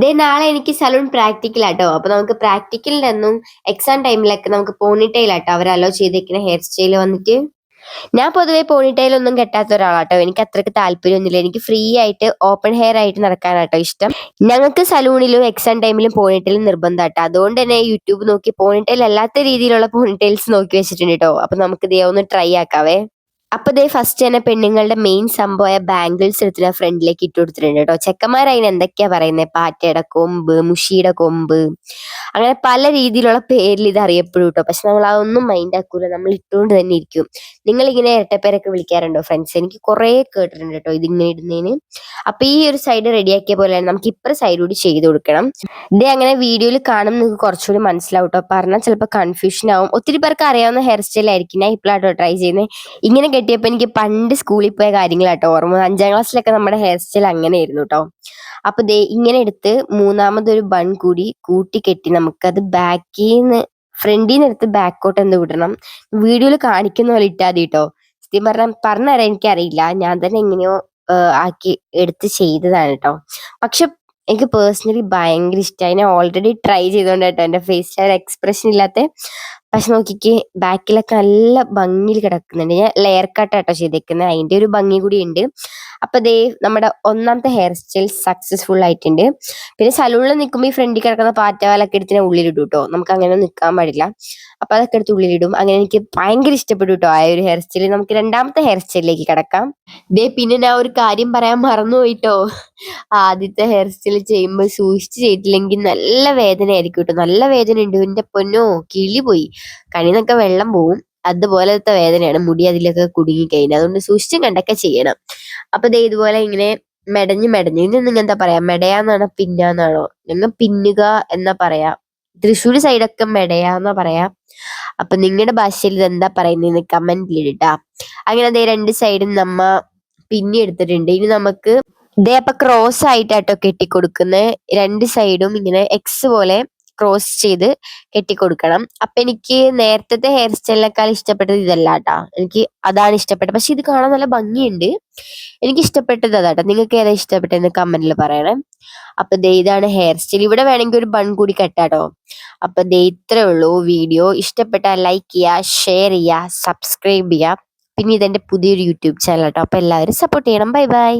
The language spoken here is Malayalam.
ദേ നാളെ എനിക്ക് സലൂൺ പ്രാക്ടിക്കലാട്ടോ. അപ്പൊ നമുക്ക് പ്രാക്ടിക്കലിനൊന്നും എക്സാം ടൈമിലൊക്കെ നമുക്ക് പോണിറ്റെയിലാട്ടോ അവർ അലോ ചെയ്തേക്കുന്ന ഹെയർ സ്റ്റൈൽ വന്നിട്ട്. ഞാൻ പൊതുവെ പോണിറ്റെയിൽ ഒന്നും കെട്ടാത്ത ഒരാളാട്ടോ. എനിക്ക് അത്രയ്ക്ക് താല്പര്യമൊന്നുമില്ല. എനിക്ക് ഫ്രീ ആയിട്ട് ഓപ്പൺ ഹെയർ ആയിട്ട് നടക്കാനാട്ടോ ഇഷ്ടം. ഞങ്ങൾക്ക് സലൂണിലും എക്സാം ടൈമിലും പോണിറ്റെയിൽ നിർബന്ധമാട്ടോ. അതുകൊണ്ട് തന്നെ യൂട്യൂബ് നോക്കി പോണിറ്റെയിൽ അല്ലാത്ത രീതിയിലുള്ള പോണിറ്റെയിൽസ് നോക്കി വെച്ചിട്ടുണ്ട് കേട്ടോ. അപ്പൊ നമുക്ക് ഇതേ ഒന്ന് ട്രൈ ആക്കാവേ. അപ്പൊ ദേ ഫസ്റ്റ് തന്നെ പെണ്ണുങ്ങളുടെ മെയിൻ സംഭവമായ ബാംഗിൾസ് എടുത്തിട്ട് ഫ്രണ്ടിലേക്ക് ഇട്ട് കൊടുത്തിട്ടുണ്ട് കേട്ടോ. ചെക്കന്മാർ അതിന് എന്തൊക്കെയാ പറയുന്നത്, പാറ്റയുടെ കൊമ്പ്, മുഷിയുടെ കൊമ്പ്, അങ്ങനെ പല രീതിയിലുള്ള പേരിൽ ഇത് അറിയപ്പെടും കേട്ടോ. പക്ഷെ നമ്മൾ അതൊന്നും മൈൻഡ് ആക്കൂല, നമ്മൾ ഇട്ടുകൊണ്ട് തന്നെ ഇരിക്കും. നിങ്ങൾ ഇങ്ങനെ ഇരട്ടപ്പേരൊക്കെ വിളിക്കാറുണ്ടോ ഫ്രണ്ട്സ്? എനിക്ക് കുറെ കേട്ടിട്ടുണ്ട് കേട്ടോ ഇതിങ്ങനെ ഇടുന്നതിന്. അപ്പൊ ഈ ഒരു സൈഡ് റെഡിയാക്കിയ പോലെ നമുക്ക് ഇപ്പുറ സൈഡ് കൂടി ചെയ്ത് കൊടുക്കണം. ഇത് അങ്ങനെ വീഡിയോയിൽ കാണും നിങ്ങൾക്ക് കുറച്ചുകൂടി മനസ്സിലാവും കേട്ടോ. പറഞ്ഞാൽ ചിലപ്പോൾ കൺഫ്യൂഷൻ ആവും. ഒത്തിരി പേർക്ക് അറിയാവുന്ന ഹെയർ സ്റ്റൈൽ ആയിരിക്കും. ഞാൻ ഇപ്പോഴാട്ടോ ട്രൈ ചെയ്യുന്നത്. ഇങ്ങനെ കെട്ടിയപ്പോൾ എനിക്ക് പണ്ട് സ്കൂളിൽ പോയ കാര്യങ്ങളാട്ടോ ഓർമ്മ. 5ാം ക്ലാസ്സിലൊക്കെ നമ്മുടെ ഹെയർ സ്റ്റൈൽ അങ്ങനെയായിരുന്നു കേട്ടോ. അപ്പൊ ദേ ഇങ്ങനെ എടുത്ത് മൂന്നാമതൊരു ബൺ കൂടി കൂട്ടി കെട്ടി നമുക്കത് ബാക്കിന്ന് ഫ്രണ്ടിൽ നിന്ന് എടുത്ത് ബാക്കോട്ട് എന്ത് വിടണം. വീഡിയോയിൽ കാണിക്കുന്ന പോലെ ഇട്ടാൽ മതി കേട്ടോ. സത്യം പറഞ്ഞുതരാൻ എനിക്കറിയില്ല. ഞാൻ തന്നെ എങ്ങനെയോ ആക്കി എടുത്ത് ചെയ്തതാണ് കേട്ടോ. പക്ഷെ എനിക്ക് പേഴ്സണലി ഭയങ്കര ഇഷ്ടമായി. ഞാൻ ഓൾറെഡി ട്രൈ ചെയ്തോണ്ട് കേട്ടോ എന്റെ ഫേസിൽ ഒരു എക്സ്പ്രഷൻ ഇല്ലാത്ത. പക്ഷെ നോക്കിക്ക് ബാക്കിലൊക്കെ നല്ല ഭംഗിയിൽ കിടക്കുന്നുണ്ട്. ഞാൻ ലെയർ കട്ടാട്ടോ ചെയ്തേക്കുന്നത്, അതിന്റെ ഒരു ഭംഗി കൂടി ഉണ്ട്. അപ്പൊ ദേ നമ്മുടെ ഒന്നാമത്തെ ഹെയർ സ്റ്റൈൽ സക്സസ്ഫുൾ ആയിട്ടുണ്ട്. പിന്നെ സലൂണിൽ നിൽക്കുമ്പോൾ ഈ ഫ്രണ്ടിൽ കിടക്കുന്ന പാറ്റവാലൊക്കെ എടുത്ത് ഞാൻ ഉള്ളിലിടും കേട്ടോ. നമുക്ക് അങ്ങനെ നിൽക്കാൻ പാടില്ല. അപ്പൊ അതൊക്കെ എടുത്ത് ഉള്ളിലിടും. അങ്ങനെ എനിക്ക് ഭയങ്കര ഇഷ്ടപ്പെട്ടു കേട്ടോ ആ ഒരു ഹെയർ സ്റ്റൈൽ. നമുക്ക് രണ്ടാമത്തെ ഹെയർ സ്റ്റൈലിലേക്ക് കിടക്കാം. ദേ പിന്നെ ഞാൻ ഒരു കാര്യം പറയാൻ മറന്നുപോയിട്ടോ. ആദ്യത്തെ ഹെയർ സ്റ്റൈൽ ചെയ്യുമ്പോൾ സൂക്ഷിച്ച് ചെയ്തില്ലെങ്കിൽ നല്ല വേദന ആയിരിക്കും കേട്ടോ. നല്ല വേദന ഉണ്ട്. എന്റെ പൊന്നോ, കിളി പോയി, കണ്ണിന്നൊക്കെ വെള്ളം പോവും. അതുപോലത്തെ വേദനയാണ് മുടി അതിലൊക്കെ കുടുങ്ങി കഴിഞ്ഞാൽ. അതുകൊണ്ട് സൂക്ഷിച്ചും കണ്ടൊക്കെ ചെയ്യണം. അപ്പൊ ദേ ഇതുപോലെ ഇങ്ങനെ മെടഞ്ഞ് മെടഞ്ഞ്, ഇതിന് നിങ്ങൾ എന്താ പറയാ, മെടയാന്നാണോ പിന്നാന്നാണോ? ഞങ്ങൾ പിന്നുക എന്നാ പറയാ. തൃശ്ശൂർ സൈഡൊക്കെ മെടയാന്നാ പറയാ. അപ്പൊ നിങ്ങളുടെ ഭാഷയിൽ ഇത് എന്താ പറയുന്നതെന്ന് കമന്റിൽ ഇടാ. അങ്ങനെ ദേ രണ്ട് സൈഡും നമ്മ പിന്നി എടുത്തിട്ടുണ്ട്. ഇനി നമുക്ക് ദേ അപ്പൊ ക്രോസ് ആയിട്ടാട്ടോ കെട്ടിക്കൊടുക്കുന്നത്. രണ്ട് സൈഡും ഇങ്ങനെ എക്സ് പോലെ ക്രോസ് ചെയ്ത് കെട്ടിക്കൊടുക്കണം. അപ്പൊ എനിക്ക് നേരത്തെ ഹെയർ സ്റ്റൈലിനേക്കാൾ ഇഷ്ടപ്പെട്ടത് ഇതല്ല കേട്ടാ. എനിക്ക് അതാണ് ഇഷ്ടപ്പെട്ടത്. പക്ഷെ ഇത് കാണാൻ നല്ല ഭംഗിയുണ്ട്. എനിക്ക് ഇഷ്ടപ്പെട്ടത് അതാട്ടോ. നിങ്ങൾക്ക് ഏതാ ഇഷ്ടപ്പെട്ടതെന്ന് കമന്റിൽ പറയണേ. അപ്പൊ ദേ ഇതാണ് ഹെയർ സ്റ്റൈൽ. ഇവിടെ വേണമെങ്കിൽ ഒരു ബൺ കൂടി കെട്ടാട്ടോ. അപ്പൊ ദേ ഇത്രേ ഉള്ളൂ വീഡിയോ. ഇഷ്ടപ്പെട്ടാൽ ലൈക്ക് ചെയ്യുക, ഷെയർ ചെയ്യുക, സബ്സ്ക്രൈബ് ചെയ്യുക. പിന്നെ ഇതെന്റെ പുതിയൊരു യൂട്യൂബ് ചാനൽ കേട്ടോ. അപ്പൊ എല്ലാവരും സപ്പോർട്ട് ചെയ്യണം. Bye bye.